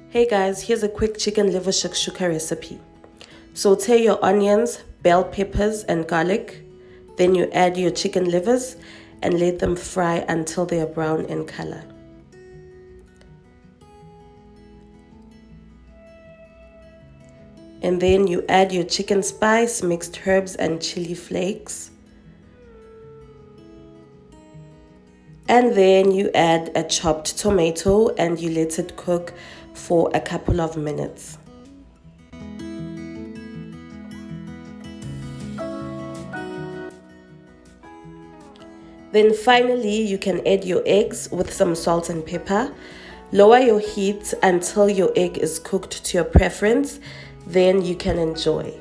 Hey guys, here's a quick chicken liver shakshuka recipe. Saute your onions, bell peppers, and garlic. Then you add your chicken livers and let them fry until they are brown in color. And then you add your chicken spice, mixed herbs, and chili flakes. And then you add a chopped tomato and you let it cook for a couple of minutes. Then finally, you can add your eggs with some salt and pepper. Lower your heat until your egg is cooked to your preference. Then you can enjoy.